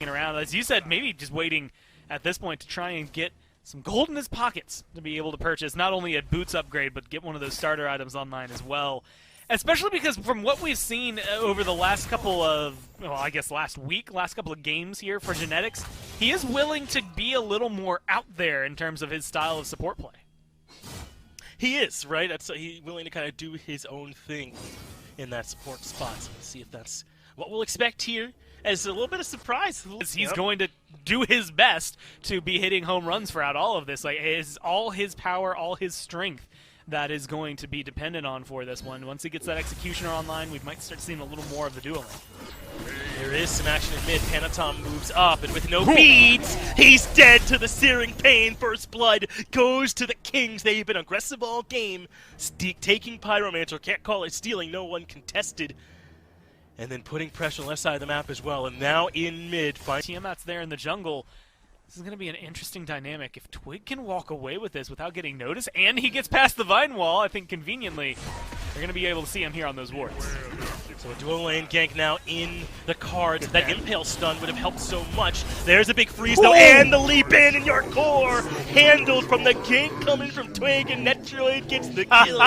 sticking around. As you said, maybe just waiting at this point to try and get some gold in his pockets to be able to purchase not only a boots upgrade, but get one of those starter items online as well. Especially because from what we've seen over the last couple of, well, I guess last couple of games here for Genetics, he is willing to be a little more out there in terms of his style of support play. He is, right? He's willing to kind of do his own thing in that support spot. So let's see if that's what we'll expect here. As a little bit of surprise. He's going to do his best to be hitting home runs throughout all of this. Like, all his power, all his strength that is going to be dependent on for this one. Once he gets that Executioner online, we might start seeing a little more of the dueling. There is some action in mid. Panatom moves up, and with no beads, he's dead to the searing pain. First blood goes to the Kings. They've been aggressive all game, taking Pyromancer. Can't call it stealing. No one contested. And then putting pressure on the left side of the map as well. And now in mid. Tiamat's there in the jungle. This is going to be an interesting dynamic. If Twig can walk away with this without getting noticed, and he gets past the Vine Wall, I think conveniently, they're going to be able to see him here on those wards. So a dual lane gank now in the cards. That Impale stun would have helped so much. There's a big freeze though, and the leap in your core. Handled from the gank coming from Twig, and Netroid gets the kill.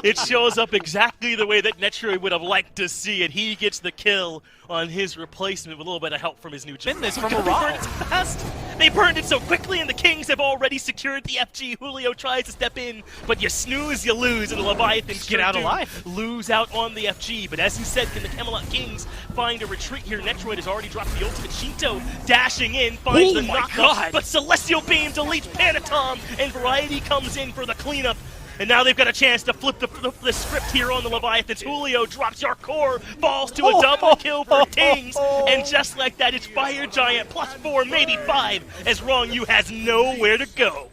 It shows up exactly the way that Netroid would have liked to see it. He gets the kill on his replacement with a little bit of help from his new Been this from a They burned it so quickly, and the Kings have already secured the FG. Julio tries to step in, but you snooze, you lose, and the Leviathans get out alive. Lose out on the FG. But as you said, can the Camelot Kings find a retreat here? Netroid has already dropped the ultimate. Shinto dashing in, finds the knockout, but Celestial Beam deletes Panatom, and Variety comes in for the cleanup. And now they've got a chance to flip the script here on the Leviathans. Julio drops your core, falls to a double kill for Kings, and just like that, it's Fire Giant +4, maybe 5, as Wrong You has nowhere to go.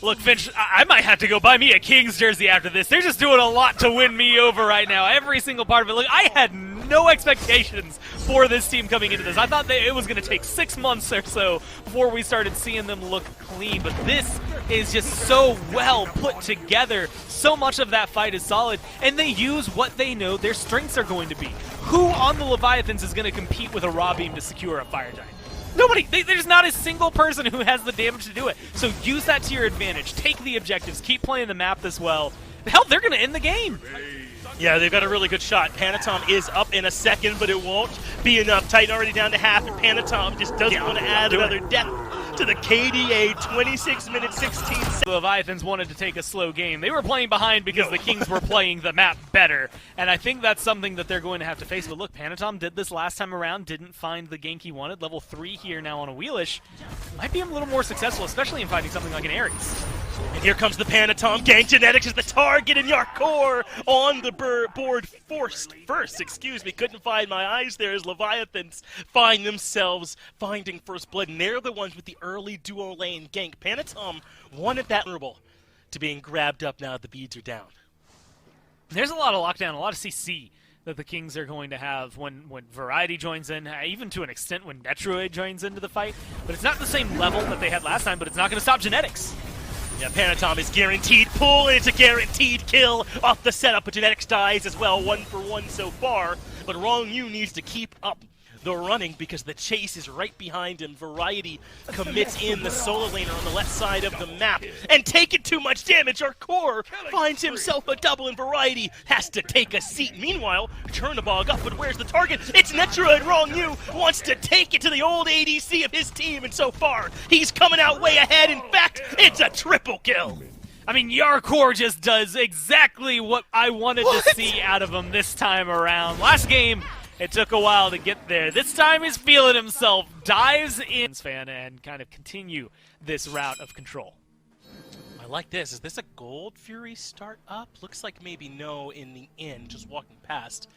Look, Finch, I might have to go buy me a Kings jersey after this. They're just doing a lot to win me over right now. Every single part of it. Look, I had no expectations for this team coming into this. I thought that it was going to take 6 months or so before we started seeing them look clean. But this is just so well put together. So much of that fight is solid. And they use what they know their strengths are going to be. Who on the Leviathans is going to compete with a Raw Beam to secure a Fire Giant? Nobody. There's not a single person who has the damage to do it. So use that to your advantage. Take the objectives. Keep playing the map this well. Hell, they're going to end the game. Yeah, they've got a really good shot. Panatom is up in a second, but it won't be enough. Titan already down to half, and Panatom just doesn't want to add another death to the KDA. 26 minutes, 16 seconds. The Leviathans wanted to take a slow game. They were playing behind because the Kings were playing the map better, and I think that's something that they're going to have to face. But look, Panatom did this last time around, didn't find the gank he wanted. Level 3 here now on a Wheelish. Might be a little more successful, especially in fighting something like an Ares. And here comes the Panatom gank. Genetics is the target, and your core on the board first. Couldn't find my eyes there as Leviathans find themselves finding first blood, and they're the ones with the early duo lane gank. Panatom wanted that vulnerable to being grabbed up now that the beads are down. There's a lot of lockdown, a lot of CC that the Kings are going to have when Variety joins in, even to an extent when Netroid joins into the fight. But it's not the same level that they had last time, but it's not going to stop Genetics. Yeah, Panatom is guaranteed pull, and it's a guaranteed kill off the setup, but Genetics dies as well, 1 for 1 so far. But Wrong You needs to keep up the running because the chase is right behind him. Variety commits in the solo laner on the left side of the map and taking too much damage. Our core finds himself a double, and Variety has to take a seat. Meanwhile, Chernobog up, but where's the target? It's Netroid. Wrong You wants to take it to the old ADC of his team, and so far, he's coming out way ahead. In fact, it's a triple kill. I mean, Yarkor just does exactly what I wanted to see out of him this time around. Last game, it took a while to get there. This time he's feeling himself, dives in fan and kind of continue this route of control. I like this. Is this a Gold Fury start up? Looks like maybe no in the end, just walking past.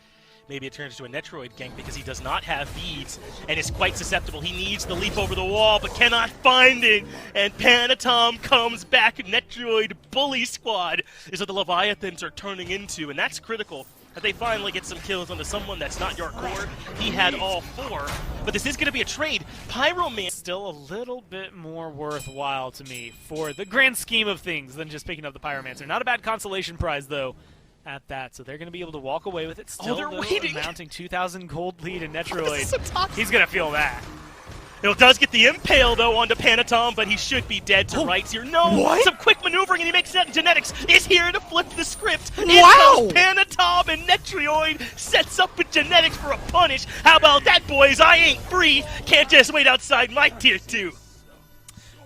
Maybe it turns into a Netroid gank because he does not have beads and is quite susceptible. He needs the leap over the wall but cannot find it. And Panatom comes back. Netroid bully squad is what the Leviathans are turning into, and that's critical. That they finally get some kills onto someone that's not your core. He had all 4, but this is going to be a trade. Pyroman still a little bit more worthwhile to me for the grand scheme of things than just picking up the Pyromancer. Not a bad consolation prize, though, at that. So they're going to be able to walk away with it. Still, they're waiting. Mounting 2,000 gold lead in Netroid. He's going to feel that. It does get the impale, though, onto Panatom, but he should be dead to rights here. No! What? Some quick maneuvering, and he makes that. Genetics is here to flip the script. Wow! Panatom and Netrioid sets up with Genetics for a punish. How about that, boys? I ain't free. Can't just wait outside my tier 2.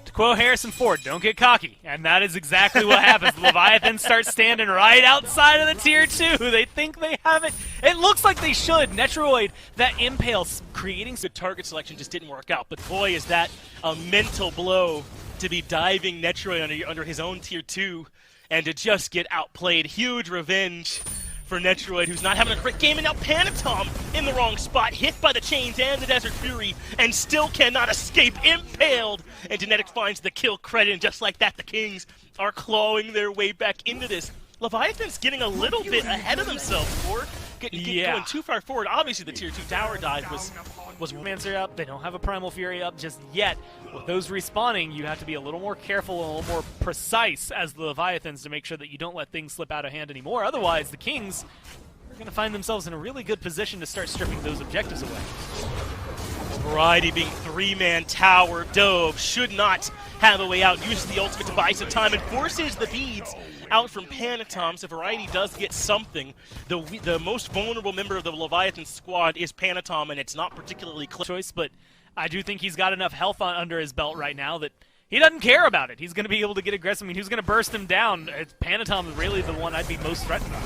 To quote Harrison Ford, don't get cocky. And that is exactly what happens. The Leviathans start standing right outside of the tier 2. They think they have it. It looks like they should. Netroid, that impale creating Good target selection just didn't work out. But boy, is that a mental blow to be diving Netroid under his own tier 2 and to just get outplayed. Huge revenge for Netroid, who's not having a great game, and now Panatom in the wrong spot, hit by the chains and the Desert Fury, and still cannot escape, impaled, and Genetics finds the kill credit, and just like that, the Kings are clawing their way back into this. Leviathan's getting a little bit ahead of themselves, or going too far forward. Obviously, the tier 2 tower dive was Mancer up. They don't have a Primal Fury up just yet. With those respawning, you have to be a little more careful and a little more precise as the Leviathans to make sure that you don't let things slip out of hand anymore. Otherwise, the Kings are going to find themselves in a really good position to start stripping those objectives away. Variety being 3-man tower, Dove should not have a way out, uses the ultimate to buy some time and forces the beads out from Panatom, so Variety does get something. The most vulnerable member of the Leviathan squad is Panatom, and it's not particularly close Choice, but I do think he's got enough health under his belt right now that he doesn't care about it. He's going to be able to get aggressive. I mean, who's going to burst him down? Panatom is really the one I'd be most threatened by.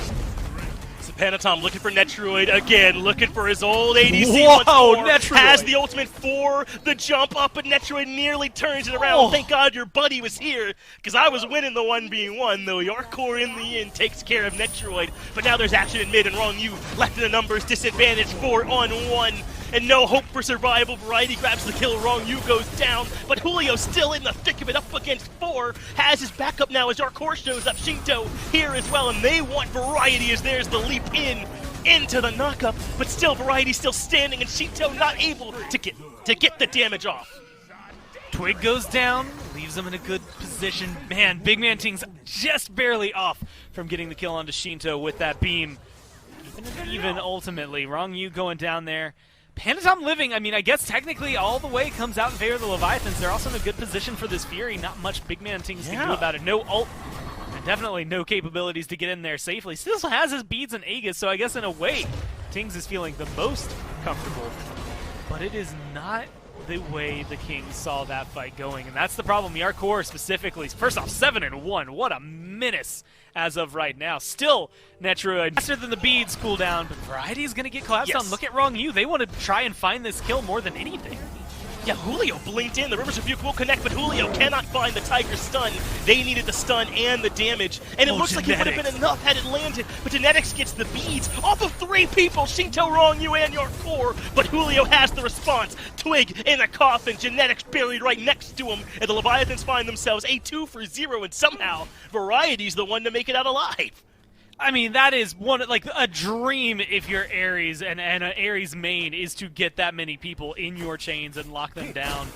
So Panatom looking for Netroid again, looking for his old ADC Whoa, once more. Netroid Has the ultimate for the jump up, but Netroid nearly turns it around. Thank God your buddy was here, because I was winning the 1v1, though Yarkor in the end takes care of Netroid. But now there's action in mid, and Wrong U left in the numbers, disadvantage 4-on-1. And no hope for survival. Variety grabs the kill. Wrong U goes down, but Julio still in the thick of it, up against 4. Has his backup now as Yarkor shows up. Shinto here as well, and they want Variety as there's the leap into the knockup. But still, Variety still standing, and Shinto not able to get the damage off. Twig goes down, leaves him in a good position. Man, Big Man Ting's just barely off from getting the kill onto Shinto with that beam. Even ultimately, Wrong U going down there. Panatom living, I mean, I guess technically all the way comes out in favor of the Leviathans. They're also in a good position for this Fury. Not much Big Man Tings can do about it. No ult, and definitely no capabilities to get in there safely. Still has his beads and Aegis, so I guess in a way, Tings is feeling the most comfortable. But it is not the way the Kings saw that fight going, and that's the problem. Yarkor specifically, first off, 7-1. What a menace as of right now. Still, Netroid faster than the beads cooldown, but Variety is going to get collapsed on. Look at Wrong U. They want to try and find this kill more than anything. Yeah, Julio blinked in. The Rivers of Rebuke will connect, but Julio cannot find the Tiger stun. They needed the stun and the damage, and it looks like it would have been enough had it landed, but Genetics gets the beads off of 3 people, Shinto, Wrong U, and Yarkor, but Julio has the response. Twig in a coffin, Genetics buried right next to him, and the Leviathans find themselves a 2-for-0, and somehow Variety's the one to make it out alive. I mean, that is like a dream if you're Ares, and an Ares main is to get that many people in your chains and lock them down.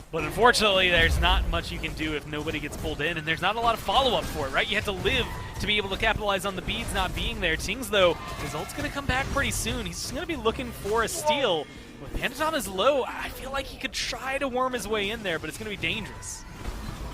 But unfortunately, there's not much you can do if nobody gets pulled in, and there's not a lot of follow-up for it, right? You have to live to be able to capitalize on the beads not being there. Tings, though, his ult's going to come back pretty soon. He's just going to be looking for a steal. With Panatom is low, I feel like he could try to worm his way in there, but it's going to be dangerous.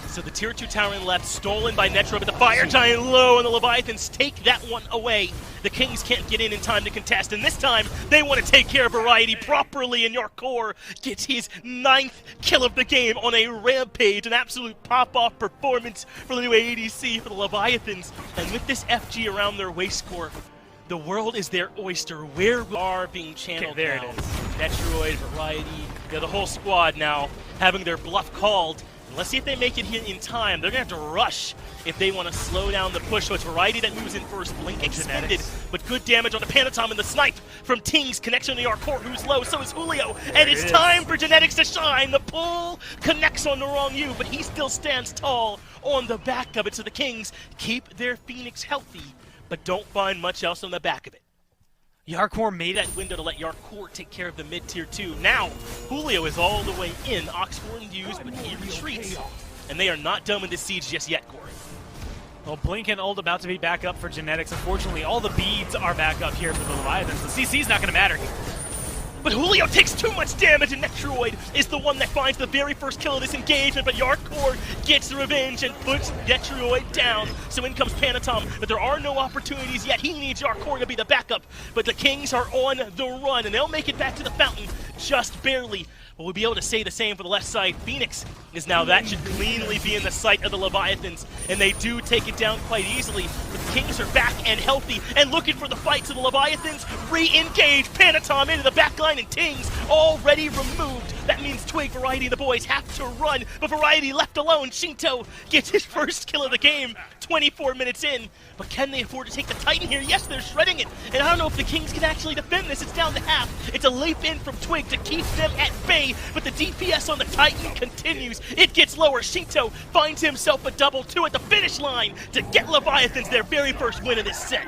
So the tier 2 tower in left, stolen by Netro, but the Fire Giant low, and the Leviathans take that one away. The Kings can't get in time to contest, and this time they want to take care of Variety properly, and Yarkor gets his 9th kill of the game on a rampage, an absolute pop-off performance for the new ADC for the Leviathans. And with this FG around their waist core, the world is their oyster. Where we are being channeled there now. it is. Netroid, Variety, the whole squad now having their bluff called. Let's see if they make it here in time. They're going to have to rush if they want to slow down the push. So it's Variety that moves in first. Blink expended, but good damage on the Panatom, and the snipe from Tings. Connection to Yarkor, who's low. So is Julio. And it's time for Genetics to shine. The pull connects on the Wrong U, but he still stands tall on the back of it. So the Kings keep their Phoenix healthy, but don't find much else on the back of it. Yarkor made that window to let Yarkor take care of the mid-tier 2. Now, Julio is all the way in. Oxform used, but he retreats. And they are not done with this siege just yet, Corey. Well, Blink and Ult about to be back up for Genetics. Unfortunately, all the beads are back up here for the Leviathans. The CC's not going to matter here. but Julio takes too much damage, and Netroid is the one that finds the very first kill of this engagement, but Yarkor gets revenge and puts Netroid down. So in comes Panatom, but there are no opportunities yet. He needs Yarkor to be the backup, but the Kings are on the run, and they'll make it back to the fountain just barely. But we'll be able to say the same for the left side. Phoenix is now, that should cleanly be in the sight of the Leviathans, and they do take it down quite easily. But the Kings are back and healthy and looking for the fight, so the Leviathans re-engage. Panatom into the backline, and Tings already removed. That means Twig, Variety, and the boys have to run, but Variety left alone. Shinto gets his first kill of the game 24 minutes in, but can they afford to take the Titan here? Yes, they're shredding it, and I don't know if the Kings can actually defend this. It's down to half. It's a leap in from Twig to keep them at bay, but the DPS on the Titan continues. It gets lower. Shinto finds himself a double two at the finish line to get Leviathans their very first win of this set.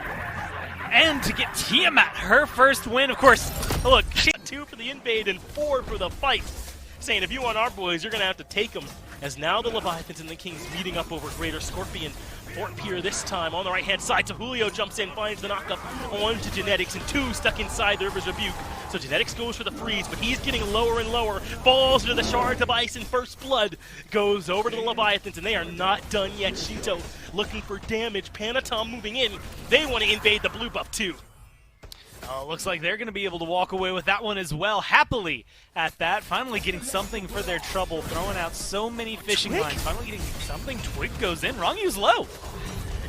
And to get Tiamat her first win, of course. Look, 2 for the invade and 4 for the fight. Saying if you want our boys, you're going to have to take them. As now the Leviathans and the Kings meeting up over Greater Scorpion. Fort Pier this time on the right-hand side. So Julio jumps in, finds the knockup onto Genetics, and 2 stuck inside the River's Rebuke. So Genetics goes for the freeze, but he's getting lower and lower. Falls into the Shard of Ice, and First Blood goes over to the Leviathans, and they are not done yet. Shinto looking for damage. Panatom moving in. They want to invade the blue buff too. Looks like they're going to be able to walk away with that one as well, happily at that. Finally getting something for their trouble, throwing out so many fishing lines. Finally getting something. Twig goes in. Rongyu's low.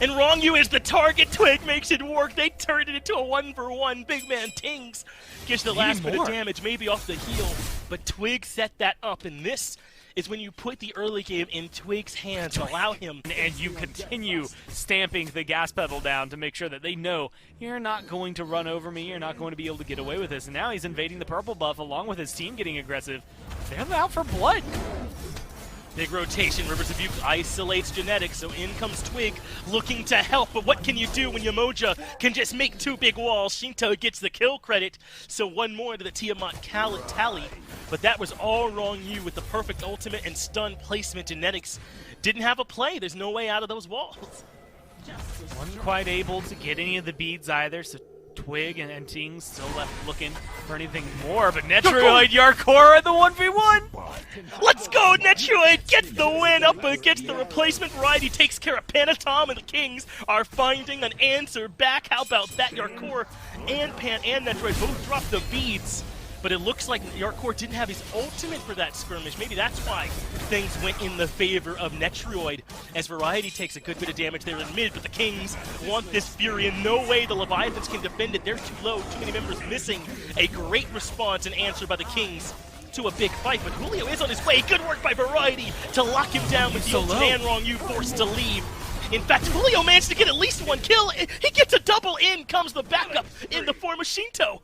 And Rongyu is the target. Twig makes it work. They turned it into a 1-for-1. Big man Tings gets the last bit of damage, maybe off the heel. But Twig set that up, and this is when you put the early game in Twig's hands and allow him. And you continue stamping the gas pedal down to make sure that they know you're not going to run over me, you're not going to be able to get away with this. And now he's invading the purple buff along with his team getting aggressive. They're out for blood. Big rotation, Rivers of Buke isolates Genetics, so in comes Twig looking to help, but what can you do when Yamoja can just make 2 big walls? Shinto gets the kill credit, so 1 more to the Tiamat tally, but that was all Rongyu with the perfect ultimate and stun placement. Genetics didn't have a play, there's no way out of those walls. Wasn't quite able to get any of the beads either, so Twig and Tings still left looking for anything more, but Netroid Yarkor at the 1v1! Let's go! Netroid gets the win up against the replacement. Variety takes care of Panatom, and the Kings are finding an answer back. How about that? Yarkor and Pan and Netroid both drop the beads, but it looks like Yarkor didn't have his ultimate for that skirmish. Maybe that's why things went in the favor of Netroid, as Variety takes a good bit of damage there in mid, but the Kings want this Fury, and no way the Leviathans can defend it. They're too low, too many members missing. A great response and answer by the Kings to a big fight, but Julio is on his way. Good work by Variety to lock him down with the ultimate, and Rongyu forced to leave. In fact, Julio managed to get at least 1 kill. He gets a double. In comes the backup in the form of Shinto.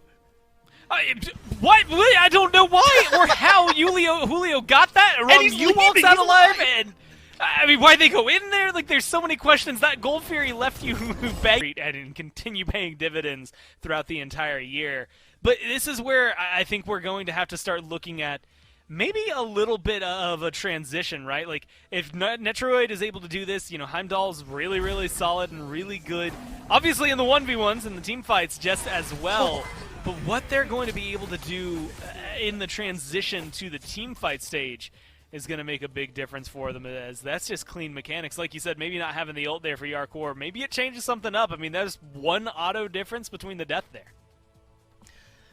What? I don't know why or how Julio got that. You walks out alive, and I mean, why'd they go in there? Like, there's so many questions. That Gold Fury left you begging and continue paying dividends throughout the entire year. But this is where I think we're going to have to start looking at maybe a little bit of a transition, right? Like, if Netroid is able to do this, you know, Heimdall's really, really solid and really good. Obviously in the 1v1s and the team fights just as well. But what they're going to be able to do in the transition to the team fight stage is going to make a big difference for them, as that's just clean mechanics. Like you said, maybe not having the ult there for Yarkor, maybe it changes something up. I mean, there's 1 auto difference between the death there.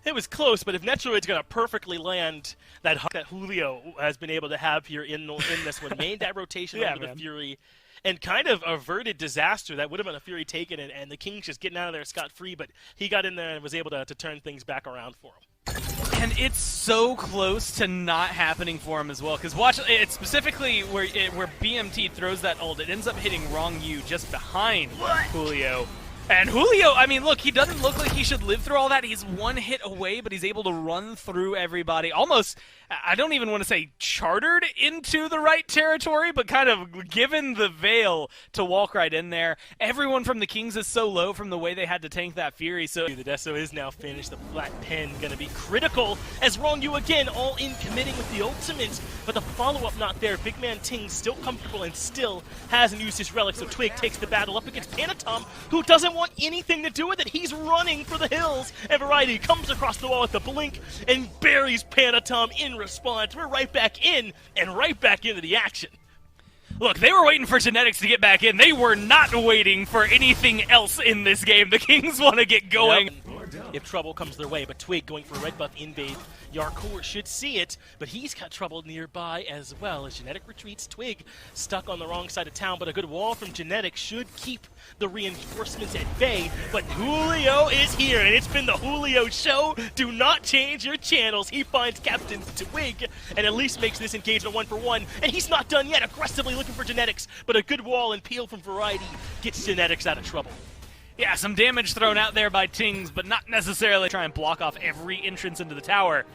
It was close, but if Netroid's going to perfectly land that Julio has been able to have here in this one, made that rotation onto the Fury, and kind of averted disaster. That would have been a Fury taken, and the Kings just getting out of there scot-free, but he got in there and was able to turn things back around for him. And it's so close to not happening for him as well, because watch, it's specifically where BMT throws that ult, it ends up hitting Rongyu just behind Julio. And Julio, I mean, look, he doesn't look like he should live through all that. He's 1 hit away, but he's able to run through everybody. Almost, I don't even want to say chartered into the right territory, but kind of given the veil to walk right in there. Everyone from the Kings is so low from the way they had to tank that Fury. So the Deso is now finished. The flat pen going to be critical, as Rongyu again all in committing with the ultimate, but the follow-up not there. Big man Ting still comfortable and still hasn't used his relic, so Twig takes the battle up against Panatom, who doesn't doesn't want anything to do with it. He's running for the hills, and Variety comes across the wall with the blink and buries Panatom in response. We're right back in, and right back into the action. Look, they were waiting for Genetics to get back in. They were not waiting for anything else in this game. The Kings want to get going. Yep. If trouble comes their way, but Twig going for a red buff invade. Yarkor should see it, but he's got trouble nearby as well. As Genetic retreats, Twig stuck on the wrong side of town, but a good wall from Genetic should keep the reinforcements at bay. But Julio is here, and it's been the Julio show. Do not change your channels. He finds Captain Twig, and at least makes this engagement a 1-for-1. And he's not done yet, aggressively looking for Genetics, but a good wall and peel from Variety gets Genetics out of trouble. Yeah, some damage thrown out there by Tings, but not necessarily try and block off every entrance into the tower.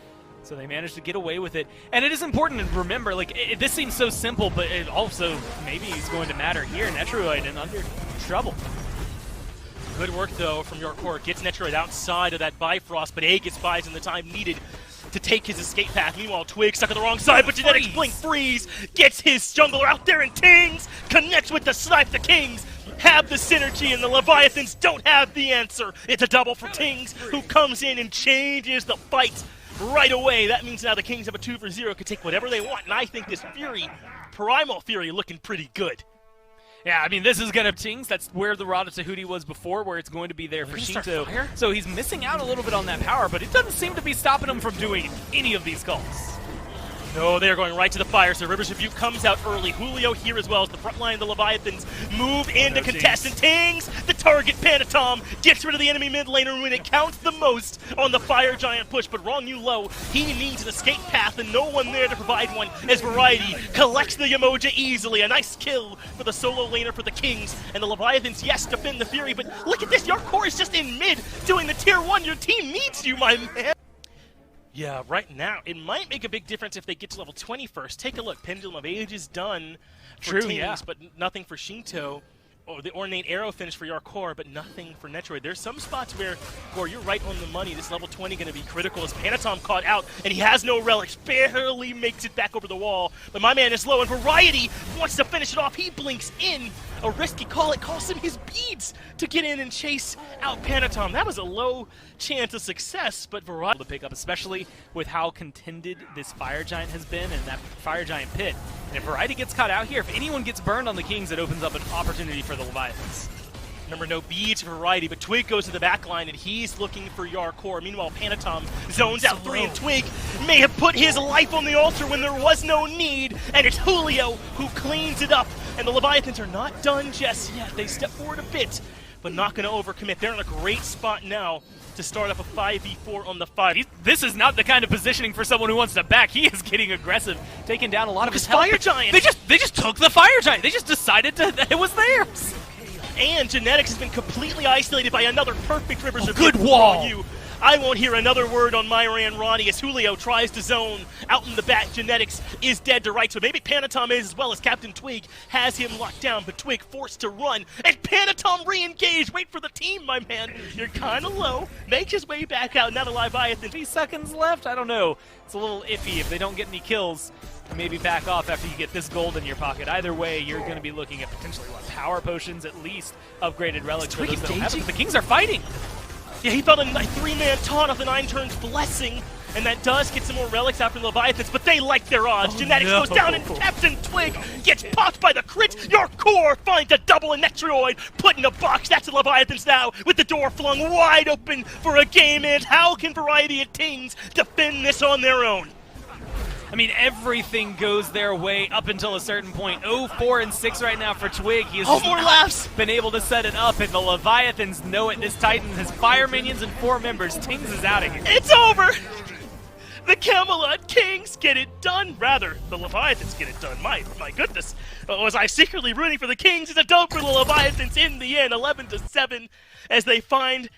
So they managed to get away with it. And it is important to remember, like, this seems so simple, but it also maybe is going to matter here. Netroid in under trouble. Good work, though, from Yarkor. Gets Netroid outside of that Bifrost, but Aegis buys in the time needed to take his escape path. Meanwhile, Twig stuck on the wrong side, but Genetics blink freeze, gets his jungler out there, and Tings connects with the snipe. The Kings have the synergy, and the Leviathans don't have the answer. It's a double for Tings, who comes in and changes the fight right away. That means now the Kings have a 2-for-0, could take whatever they want, and I think this Fury, Primal Fury, looking pretty good. Yeah, I mean, this is going to Tings. That's where the Rada Tahuti was before, where it's going to be there for Shinto. So he's missing out a little bit on that power, but it doesn't seem to be stopping him from doing any of these calls. No, they're going right to the fire, so Rivers Rebuke comes out early. Julio here as well as the front line of the Leviathans move into contest, and Tings, the target Panatom, gets rid of the enemy mid laner when it counts the most on the Fire Giant push, but Wrong You low. He needs an escape path and no one there to provide one as Variety collects the Yamoja easily. A nice kill for the solo laner for the Kings, and the Leviathans, yes, defend the Fury, but look at this, Yarkor is just in mid doing the tier 1. Your team needs you, my man. Yeah, right now, it might make a big difference if they get to level 20 first. Take a look. Pendulum of Age is done for Tings, but nothing for Shinto. Or the Ornate Arrow finish for Yarkor, but nothing for Netroid. There's some spots where, you're right on the money. This level 20 going to be critical as Panatom caught out, and he has no relics. Barely makes it back over the wall. But my man is low, and Variety wants to finish it off. He blinks in. A risky call. It costs him his beads to get in and chase out Panatom. That was a low chance of success, but Variety to pick up, especially with how contended this Fire Giant has been and that Fire Giant pit. And if Variety gets caught out here, if anyone gets burned on the Kings, it opens up an opportunity for the Leviathans. Remember, no beads for Variety, but Twig goes to the back line, and he's looking for Yarkor. Meanwhile, Panatom zones out 3, and Twig may have put his life on the altar when there was no need, and it's Julio who cleans it up. And the Leviathans are not done just yet. They step forward a bit, but not going to overcommit. They're in a great spot now to start up a 5v4 on the 5. This is not the kind of positioning for someone who wants to back. He is getting aggressive, taking down a lot of his Fire Giant. They just took the Fire Giant. They just decided that it was theirs. And Genetics has been completely isolated by another perfect Rivers of good wall. You. I won't hear another word on Myran Ronnie as Julio tries to zone out in the back. Genetics is dead to right, so maybe Panatom is as well as Captain Twig has him locked down, but Twig forced to run, and Panatom re-engaged. Wait for the team, my man. You're kind of low. Makes his way back out. Now the Leviathan. 3 seconds left? I don't know. It's a little iffy if they don't get any kills. Maybe back off after you get this gold in your pocket. Either way, you're going to be looking at potentially, power potions, at least upgraded relics for those that don't have it. The Kings are fighting. Yeah, he felt a 3-man taunt off the 9 turns blessing, and that does get some more relics after the Leviathans, but they like their odds. Genetics goes down, and Captain Twig gets popped by the crit. Yarkor finds a double in Netroid, put in a box. That's the Leviathans now, with the door flung wide open for a game end. How can Variety of Tings defend this on their own? I mean, everything goes their way up until a certain point. 0-4-6 right now for Twig. He has been able to set it up, and the Leviathans know it. This Titan has fire minions and 4 members. Tings is out of here. It's over! The Camelot Kings get it done. Rather, the Leviathans get it done. My goodness. Was I secretly rooting for the Kings? It's a dub for the Leviathans in the end, 11-7, as they find the